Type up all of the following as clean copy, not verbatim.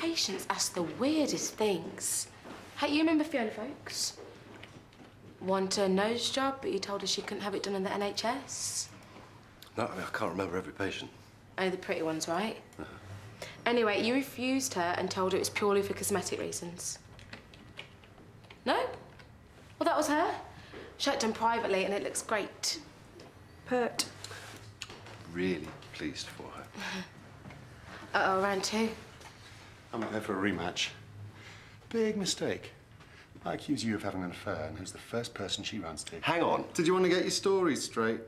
patients ask the weirdest things. Hey, you remember Fiona Folks? Want a nose job, but you told her she couldn't have it done in the NHS? No, I can't remember every patient. Oh, the pretty ones, right? Anyway, you refused her and told her it was purely for cosmetic reasons. No? Well, that was her. She had it done privately, and it looks great. Pert. Really pleased for her. Uh-oh, round two. I'm going to go for a rematch. Big mistake. I accuse you of having an affair, and who's the first person she runs to? Hang on. Did you want to get your stories straight?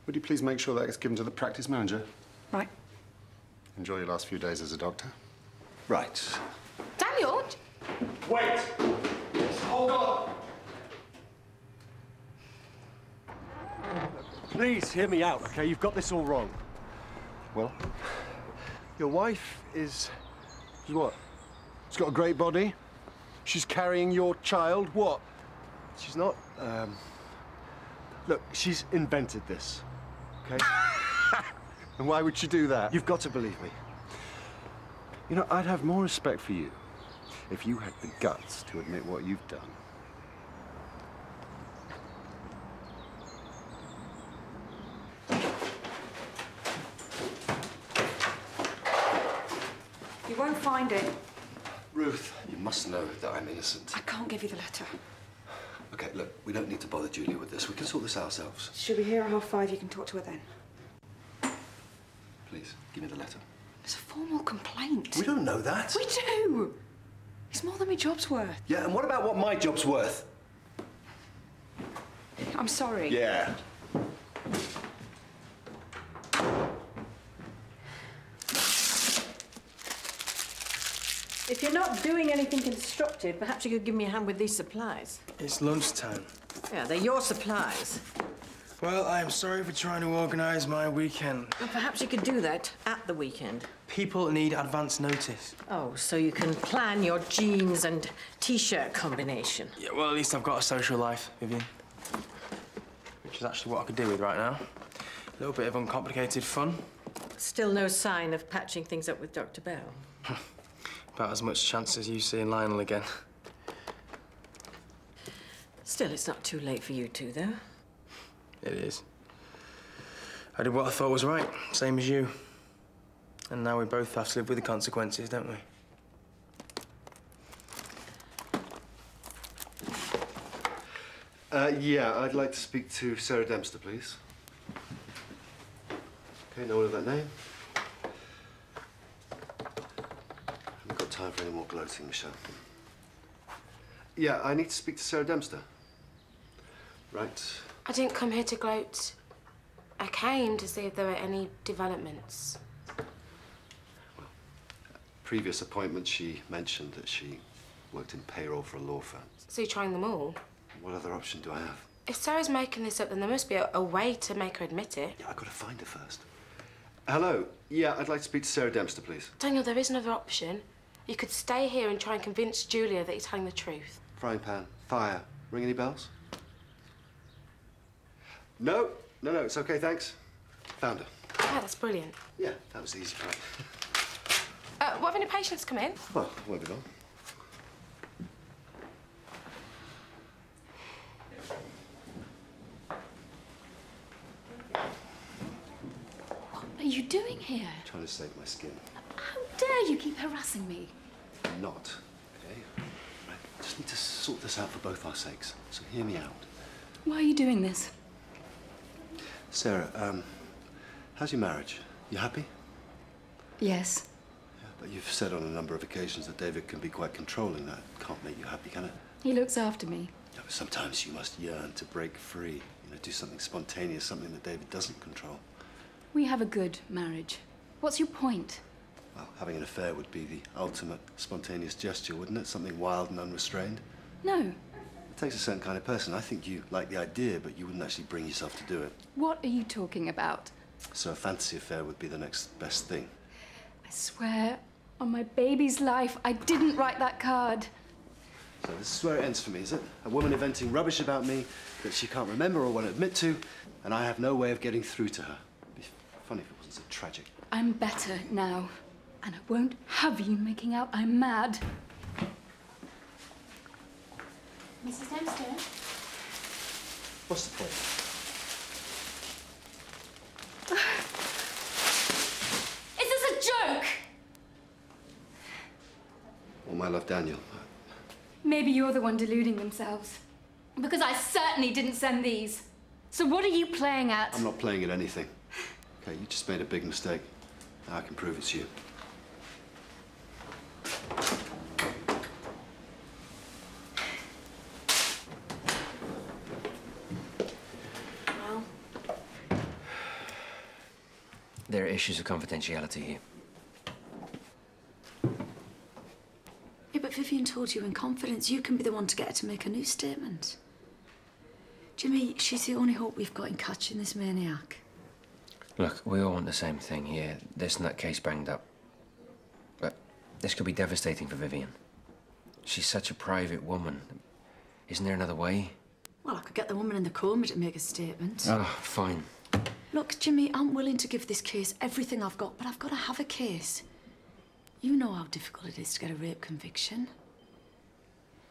Would you please make sure that gets given to the practice manager? Right. Enjoy your last few days as a doctor. Right. Daniel! Wait! Hold on! Please hear me out, OK? You've got this all wrong. Well? Your wife is what? She's got a great body. She's carrying your child. What? She's not, Look, she's invented this, OK? And why would she do that? You've got to believe me. You know, I'd have more respect for you if you had the guts to admit what you've done. You won't find it. Ruth, you must know that I'm innocent. I can't give you the letter. OK, look, we don't need to bother Julia with this. We can sort this out ourselves. She'll be here at 5:30. You can talk to her then. Please, give me the letter. It's a formal complaint. We don't know that. We do. It's more than my job's worth. Yeah, and what about what my job's worth? I'm sorry. Yeah. If you're not doing anything constructive, perhaps you could give me a hand with these supplies. It's lunchtime. Yeah, they're your supplies. Well, I am sorry for trying to organise my weekend. Well, perhaps you could do that at the weekend. People need advance notice. Oh, so you can plan your jeans and T-shirt combination. Yeah, well, at least I've got a social life, Vivien. Which is actually what I could do with right now. A little bit of uncomplicated fun. Still no sign of patching things up with Dr. Bell. About as much chance as you seeing Lionel again. Still, it's not too late for you two, though. It is. I did what I thought was right, same as you. And now we both have to live with the consequences, don't we? Yeah, I'd like to speak to Sarah Dempster, please. OK, no one of that name. Haven't got time for any more gloating, Michelle. Yeah, I need to speak to Sarah Dempster. Right. I didn't come here to gloat. I came to see if there were any developments. Well, previous appointment, she mentioned that she worked in payroll for a law firm. So you're trying them all? What other option do I have? If Sarah's making this up, then there must be a way to make her admit it. Yeah, I've got to find her first. Hello. Yeah, I'd like to speak to Sarah Dempster, please. Daniel, there is another option. You could stay here and try and convince Julia that you're telling the truth. Frying pan. Fire. Ring any bells? No, it's OK, thanks. Found her. Yeah, that's brilliant. Yeah, that was the easy part. What have any patients come in? Well, where have we gone? What are you doing here? Trying to save my skin. How dare you keep harassing me? I'm not, OK? Right, I just need to sort this out for both our sakes, so hear me out. Why are you doing this? Sarah, how's your marriage? You happy? Yes. Yeah, but you've said on a number of occasions that David can be quite controlling. That can't make you happy, can it? He looks after me. Yeah, but sometimes you must yearn to break free. You know, do something spontaneous, something that David doesn't control. We have a good marriage. What's your point? Well, having an affair would be the ultimate spontaneous gesture, wouldn't it? Something wild and unrestrained. No. It takes a certain kind of person. I think you like the idea, but you wouldn't actually bring yourself to do it. What are you talking about? So a fantasy affair would be the next best thing. I swear on my baby's life, I didn't write that card. So this is where it ends for me, is it? A woman inventing rubbish about me that she can't remember or want to admit to, and I have no way of getting through to her. It'd be funny if it wasn't so tragic. I'm better now. And I won't have you making out I'm mad. Mrs. Dempster? What's the point? Is this a joke? Well, my love, Daniel. Maybe you're the one deluding themselves. Because I certainly didn't send these. So what are you playing at? I'm not playing at anything. Okay, you just made a big mistake. Now I can prove it's you. Well, There are issues of confidentiality here. Yeah, but Vivien told you in confidence you can be the one to get her to make a new statement. Jimmy, she's the only hope we've got in catching this maniac. Look, we all want the same thing here. This nutcase banged up. But this could be devastating for Vivien. She's such a private woman. Isn't there another way? Well, I could get the woman in the coma to make a statement. Oh, fine. Look, Jimmy, I'm willing to give this case everything I've got, but I've got to have a case. You know how difficult it is to get a rape conviction.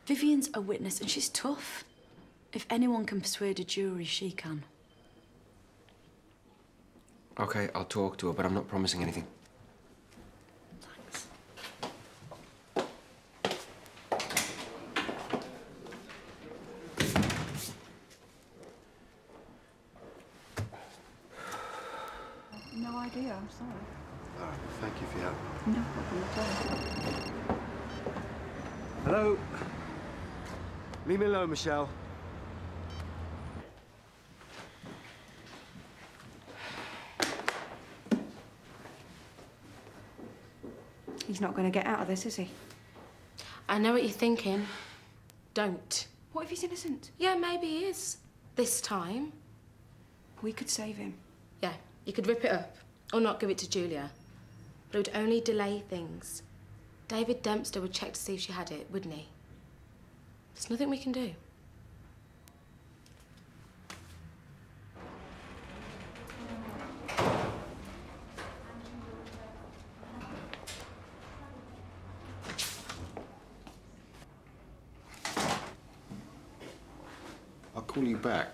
Vivien's a witness and she's tough. If anyone can persuade a jury, she can. Okay, I'll talk to her, but I'm not promising anything. Thanks. No idea, I'm sorry. All right, thank you for your help. No problem at all. Hello? Leave me alone, Michelle. He's not going to get out of this, is he? I know what you're thinking. Don't. What if he's innocent? Yeah, maybe he is. This time. We could save him. Yeah, you could rip it up or not give it to Julia. But it would only delay things. David Dempster would check to see if she had it, wouldn't he? There's nothing we can do. I'll call you back.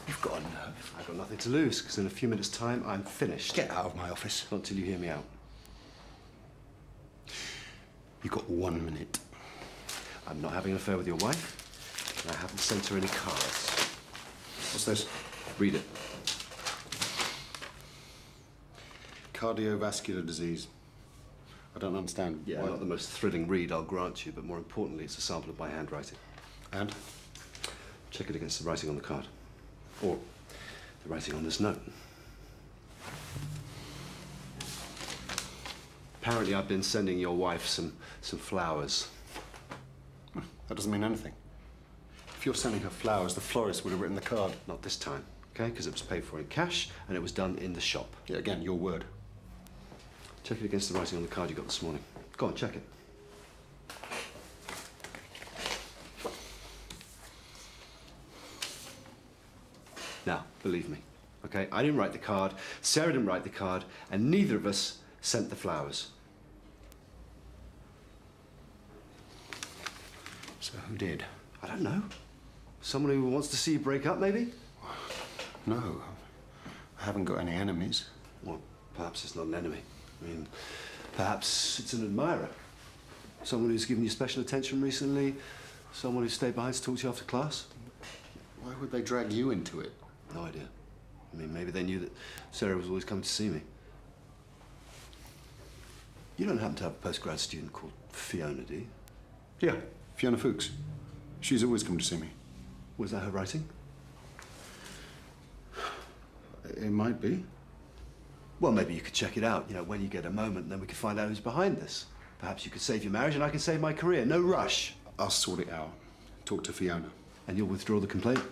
You've got a nerve. I've got nothing to lose, because in a few minutes' time, I'm finished. Get out of my office. Not until you hear me out. You've got 1 minute. I'm not having an affair with your wife, and I haven't sent her any cards. What's this? Read it. Cardiovascular disease. I don't understand. Yeah, not the most thrilling read, I'll grant you, but more importantly, it's a sample of my handwriting. And? Check it against the writing on the card. Or the writing on this note. Apparently, I've been sending your wife some flowers. That doesn't mean anything. If you're sending her flowers, the florist would have written the card. Not this time, okay? Because it was paid for in cash, and it was done in the shop. Yeah, again, your word. Check it against the writing on the card you got this morning. Go on, check it. Now, believe me, okay? I didn't write the card, Sarah didn't write the card, and neither of us sent the flowers. So who did? I don't know. Someone who wants to see you break up, maybe? No, I haven't got any enemies. Well, perhaps it's not an enemy. I mean, perhaps it's an admirer. Someone who's given you special attention recently, someone who stayed behind to talk to you after class. Why would they drag you into it? No idea. I mean, maybe they knew that Sarah was always coming to see me. You don't happen to have a postgrad student called Fiona, do you? Yeah, Fiona Fuchs. She's always come to see me. Was that her writing? It might be. Well, maybe you could check it out, you know, when you get a moment, and then we could find out who's behind this. Perhaps you could save your marriage and I can save my career. No rush. I'll sort it out. Talk to Fiona. And you'll withdraw the complaint?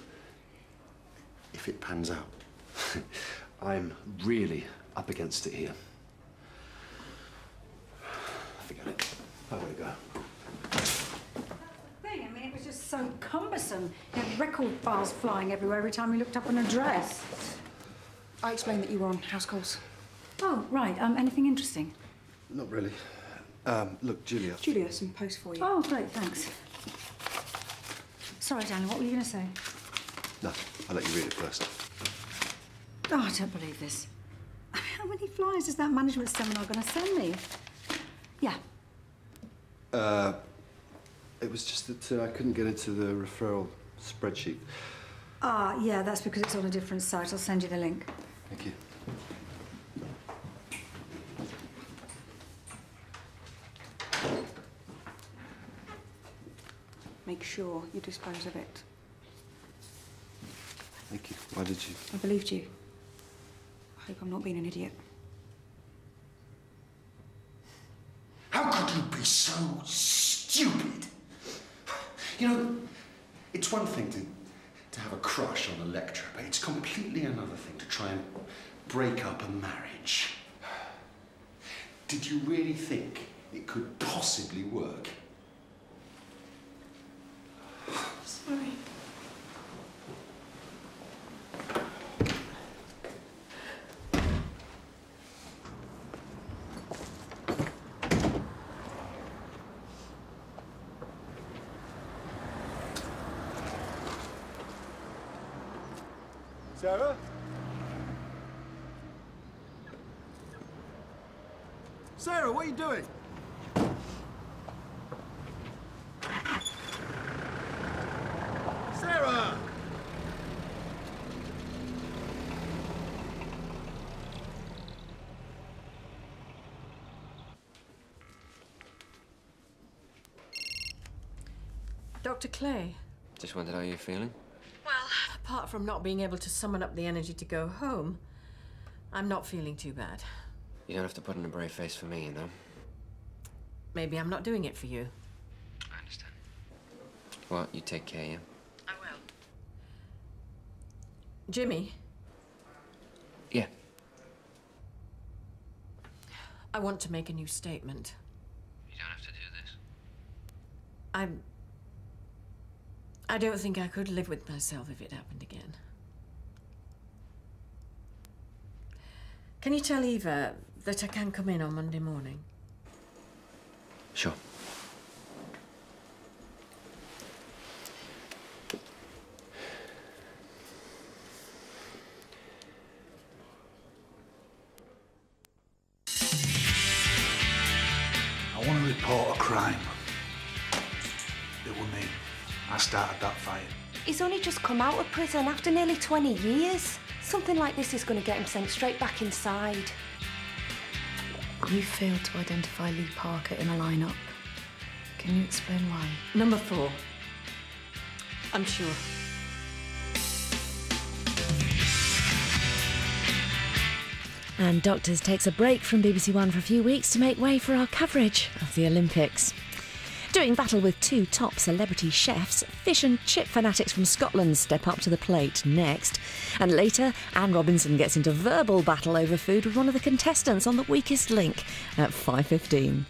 If it pans out. I'm really up against it here. Forget it. I gotta go. I mean, it was just so cumbersome. You had record files flying everywhere every time you looked up an address. I explained that you were on house calls. Oh, right. Anything interesting? Not really. Look, Julia. Julia, some post for you. Oh, great, thanks. Sorry, Daniel, what were you going to say? No, I'll let you read it first. Oh, I don't believe this. How many flyers is that management seminar going to send me? Yeah. It was just that I couldn't get into the referral spreadsheet. Ah, yeah, that's because it's on a different site. I'll send you the link. Thank you. Make sure you dispose of it. Thank you. Why did you? I believed you. I hope I'm not being an idiot. How could you be so stupid? You know, it's one thing to have a crush on a lecturer, but it's completely another thing to try and break up a marriage. Did you really think it could possibly work? Sorry. Sarah? Sarah, what are you doing? Sarah! Dr. Clay? Just wondered how you're feeling. Well, apart from not being able to summon up the energy to go home, I'm not feeling too bad. You don't have to put on a brave face for me, you know? Maybe I'm not doing it for you. I understand. Well, you take care, yeah? I will. Jimmy? Yeah. I want to make a new statement. You don't have to do this. I don't think I could live with myself if it happened again. Can you tell Eva that I can come in on Monday morning? Sure. I want to report a crime. It was me. I started that fight. He's only just come out of prison after nearly 20 years. Something like this is going to get him sent straight back inside. You failed to identify Lee Parker in a lineup. Can you explain why? Number 4. I'm sure. And Doctors takes a break from BBC One for a few weeks to make way for our coverage of the Olympics. Doing battle with 2 top celebrity chefs, fish and chip fanatics from Scotland step up to the plate next. And later, Anne Robinson gets into verbal battle over food with one of the contestants on The Weakest Link at 5:15.